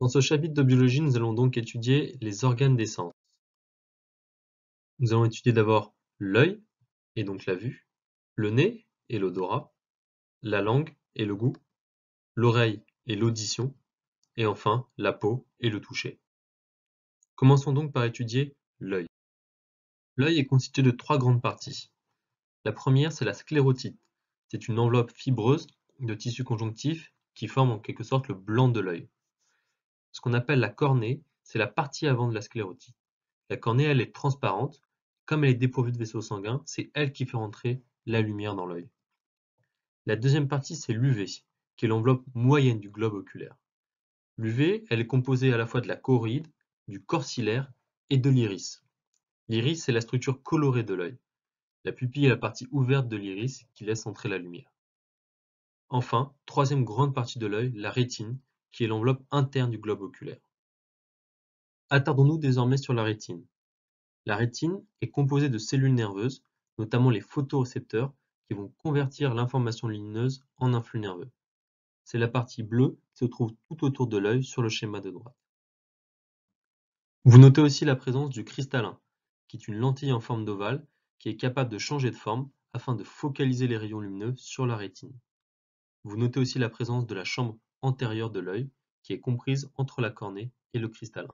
Dans ce chapitre de biologie, nous allons donc étudier les organes des sens. Nous allons étudier d'abord l'œil, et donc la vue, le nez et l'odorat, la langue et le goût, l'oreille et l'audition, et enfin la peau et le toucher. Commençons donc par étudier l'œil. L'œil est constitué de trois grandes parties. La première, c'est la sclérotite. C'est une enveloppe fibreuse de tissu conjonctif qui forme en quelque sorte le blanc de l'œil. Ce qu'on appelle la cornée, c'est la partie avant de la sclérotite. La cornée, elle est transparente. Comme elle est dépourvue de vaisseaux sanguins, c'est elle qui fait rentrer la lumière dans l'œil. La deuxième partie, c'est l'UV, qui est l'enveloppe moyenne du globe oculaire. L'UV, elle est composée à la fois de la choroïde, du corps cillaire et de l'iris. L'iris, c'est la structure colorée de l'œil. La pupille est la partie ouverte de l'iris qui laisse entrer la lumière. Enfin, troisième grande partie de l'œil, la rétine, qui est l'enveloppe interne du globe oculaire. Attardons-nous désormais sur la rétine. La rétine est composée de cellules nerveuses, notamment les photorécepteurs, qui vont convertir l'information lumineuse en un flux nerveux. C'est la partie bleue qui se trouve tout autour de l'œil sur le schéma de droite. Vous notez aussi la présence du cristallin, qui est une lentille en forme d'ovale qui est capable de changer de forme afin de focaliser les rayons lumineux sur la rétine. Vous notez aussi la présence de la chambre antérieure de l'œil, qui est comprise entre la cornée et le cristallin.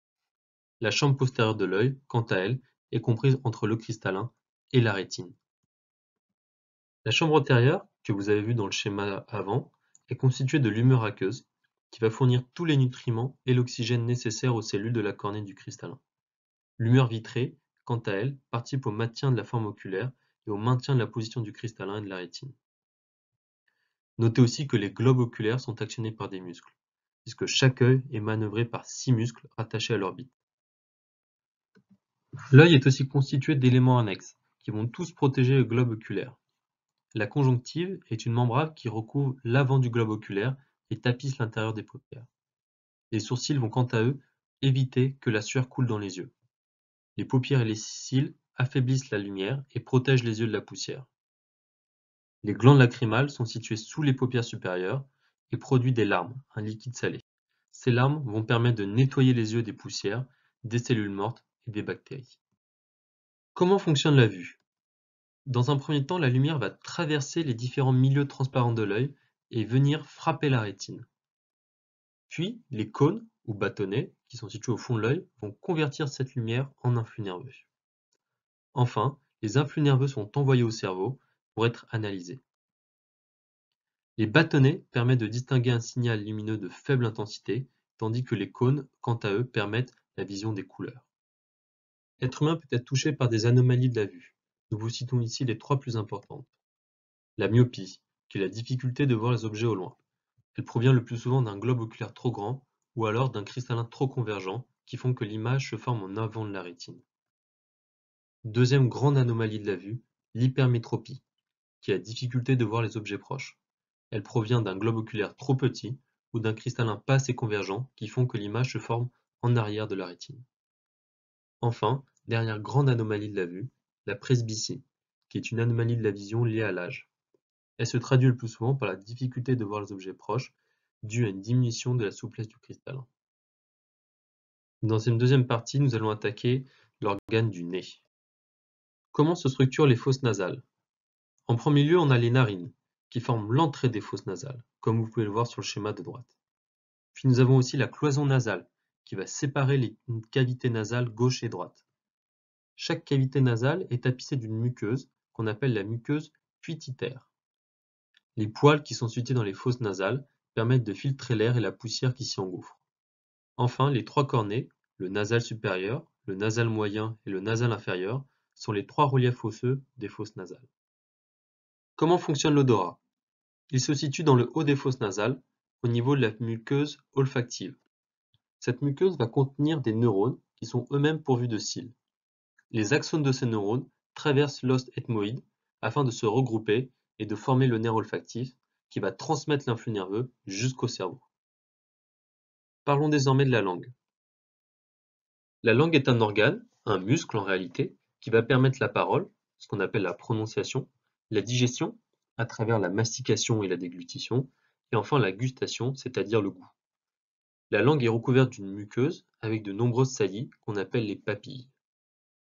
La chambre postérieure de l'œil, quant à elle, est comprise entre le cristallin et la rétine. La chambre antérieure, que vous avez vue dans le schéma avant, est constituée de l'humeur aqueuse, qui va fournir tous les nutriments et l'oxygène nécessaires aux cellules de la cornée du cristallin. L'humeur vitrée, quant à elle, participe au maintien de la forme oculaire et au maintien de la position du cristallin et de la rétine. Notez aussi que les globes oculaires sont actionnés par des muscles, puisque chaque œil est manœuvré par 6 muscles rattachés à l'orbite. L'œil est aussi constitué d'éléments annexes, qui vont tous protéger le globe oculaire. La conjonctive est une membrane qui recouvre l'avant du globe oculaire et tapisse l'intérieur des paupières. Les sourcils vont quant à eux éviter que la sueur coule dans les yeux. Les paupières et les cils affaiblissent la lumière et protègent les yeux de la poussière. Les glandes lacrymales sont situées sous les paupières supérieures et produisent des larmes, un liquide salé. Ces larmes vont permettre de nettoyer les yeux des poussières, des cellules mortes et des bactéries. Comment fonctionne la vue? Dans un premier temps, la lumière va traverser les différents milieux transparents de l'œil et venir frapper la rétine. Puis, les cônes ou bâtonnets, qui sont situés au fond de l'œil, vont convertir cette lumière en influx nerveux. Enfin, les influx nerveux sont envoyés au cerveau pour être analysés. Les bâtonnets permettent de distinguer un signal lumineux de faible intensité, tandis que les cônes, quant à eux, permettent la vision des couleurs. L'être humain peut être touché par des anomalies de la vue. Nous vous citons ici les trois plus importantes. La myopie, qui est la difficulté de voir les objets au loin. Elle provient le plus souvent d'un globe oculaire trop grand ou alors d'un cristallin trop convergent qui font que l'image se forme en avant de la rétine. Deuxième grande anomalie de la vue, l'hypermétropie, qui est la difficulté de voir les objets proches. Elle provient d'un globe oculaire trop petit ou d'un cristallin pas assez convergent qui font que l'image se forme en arrière de la rétine. Enfin, dernière grande anomalie de la vue, la presbytie, qui est une anomalie de la vision liée à l'âge. Elle se traduit le plus souvent par la difficulté de voir les objets proches, due à une diminution de la souplesse du cristallin. Dans cette deuxième partie, nous allons attaquer l'organe du nez. Comment se structurent les fosses nasales? En premier lieu, on a les narines, qui forment l'entrée des fosses nasales, comme vous pouvez le voir sur le schéma de droite. Puis nous avons aussi la cloison nasale, qui va séparer les cavités nasales gauche et droite. Chaque cavité nasale est tapissée d'une muqueuse, qu'on appelle la muqueuse cuititaire. Les poils qui sont situés dans les fosses nasales permettent de filtrer l'air et la poussière qui s'y engouffre. Enfin, les trois cornets, le nasal supérieur, le nasal moyen et le nasal inférieur, sont les trois reliefs osseux des fosses nasales. Comment fonctionne l'odorat? Il se situe dans le haut des fosses nasales, au niveau de la muqueuse olfactive. Cette muqueuse va contenir des neurones qui sont eux-mêmes pourvus de cils. Les axones de ces neurones traversent l'os ethmoïde afin de se regrouper et de former le nerf olfactif qui va transmettre l'influx nerveux jusqu'au cerveau. Parlons désormais de la langue. La langue est un organe, un muscle en réalité, qui va permettre la parole, ce qu'on appelle la prononciation, la digestion, à travers la mastication et la déglutition, et enfin la gustation, c'est-à-dire le goût. La langue est recouverte d'une muqueuse avec de nombreuses saillies qu'on appelle les papilles.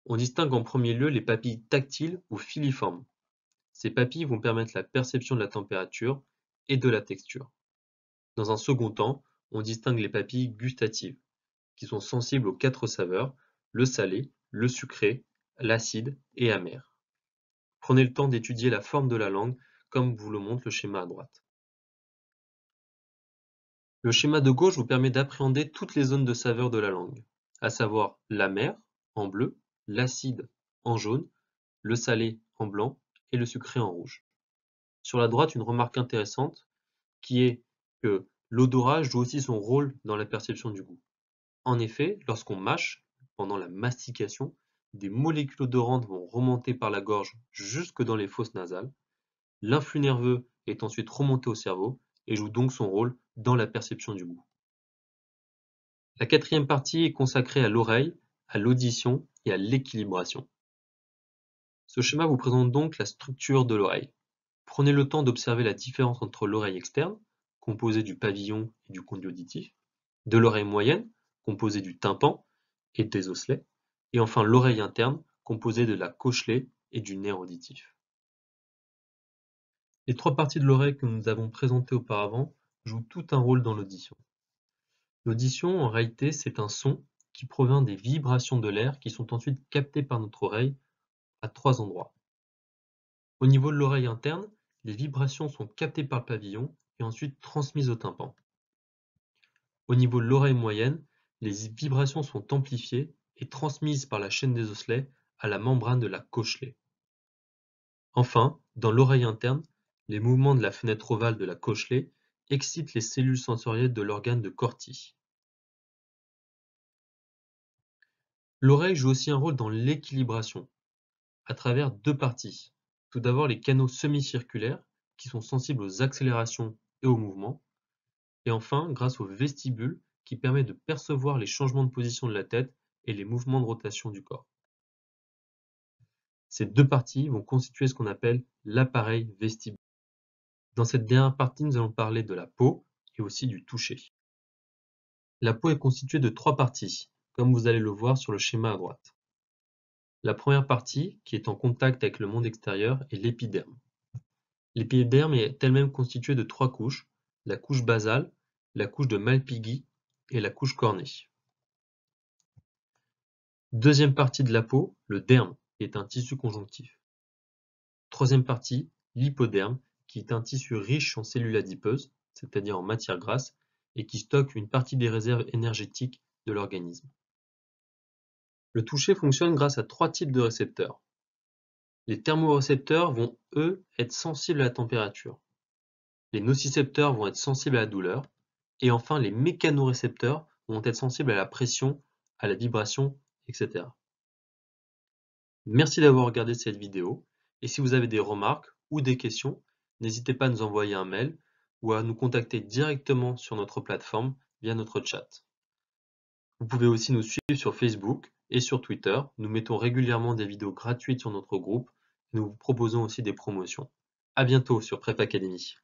On distingue en premier lieu les papilles tactiles ou filiformes. Ces papilles vont permettre la perception de la température et de la texture. Dans un second temps, on distingue les papilles gustatives, qui sont sensibles aux 4 saveurs, le salé, le sucré, l'acide et amer. Prenez le temps d'étudier la forme de la langue comme vous le montre le schéma à droite. Le schéma de gauche vous permet d'appréhender toutes les zones de saveur de la langue, à savoir l'amer en bleu, l'acide en jaune, le salé en blanc et le sucré en rouge. Sur la droite, une remarque intéressante qui est que l'odorat joue aussi son rôle dans la perception du goût. En effet, lorsqu'on mâche, pendant la mastication, des molécules odorantes vont remonter par la gorge jusque dans les fosses nasales. L'influx nerveux est ensuite remonté au cerveau et joue donc son rôle dans la perception du goût. La quatrième partie est consacrée à l'oreille, à l'audition et à l'équilibration. Ce schéma vous présente donc la structure de l'oreille. Prenez le temps d'observer la différence entre l'oreille externe, composée du pavillon et du conduit auditif, de l'oreille moyenne, composée du tympan et des osselets, et enfin l'oreille interne, composée de la cochlée et du nerf auditif. Les 3 parties de l'oreille que nous avons présentées auparavant jouent tout un rôle dans l'audition. L'audition, en réalité, c'est un son qui provient des vibrations de l'air qui sont ensuite captées par notre oreille à 3 endroits. Au niveau de l'oreille interne, les vibrations sont captées par le pavillon et ensuite transmises au tympan. Au niveau de l'oreille moyenne, les vibrations sont amplifiées et transmises par la chaîne des osselets à la membrane de la cochlée. Enfin, dans l'oreille interne, les mouvements de la fenêtre ovale de la cochlée excitent les cellules sensorielles de l'organe de Corti. L'oreille joue aussi un rôle dans l'équilibration, à travers 2 parties. Tout d'abord les canaux semi-circulaires, qui sont sensibles aux accélérations et aux mouvements, et enfin grâce au vestibule, qui permet de percevoir les changements de position de la tête et les mouvements de rotation du corps. Ces 2 parties vont constituer ce qu'on appelle l'appareil vestibulaire. Dans cette dernière partie, nous allons parler de la peau et aussi du toucher. La peau est constituée de 3 parties, comme vous allez le voir sur le schéma à droite. La première partie, qui est en contact avec le monde extérieur, est l'épiderme. L'épiderme est elle-même constituée de 3 couches, la couche basale, la couche de Malpighi et la couche cornée. Deuxième partie de la peau, le derme, qui est un tissu conjonctif. Troisième partie, l'hypoderme, qui est un tissu riche en cellules adipeuses, c'est-à-dire en matière grasse, et qui stocke une partie des réserves énergétiques de l'organisme. Le toucher fonctionne grâce à 3 types de récepteurs. Les thermorécepteurs vont, eux, être sensibles à la température. Les nocicepteurs vont être sensibles à la douleur. Et enfin, les mécanorécepteurs vont être sensibles à la pression, à la vibration, etc. Merci d'avoir regardé cette vidéo. Et si vous avez des remarques ou des questions, n'hésitez pas à nous envoyer un mail ou à nous contacter directement sur notre plateforme via notre chat. Vous pouvez aussi nous suivre sur Facebook et sur Twitter. Nous mettons régulièrement des vidéos gratuites sur notre groupe. Nous vous proposons aussi des promotions. À bientôt sur Prep Academy.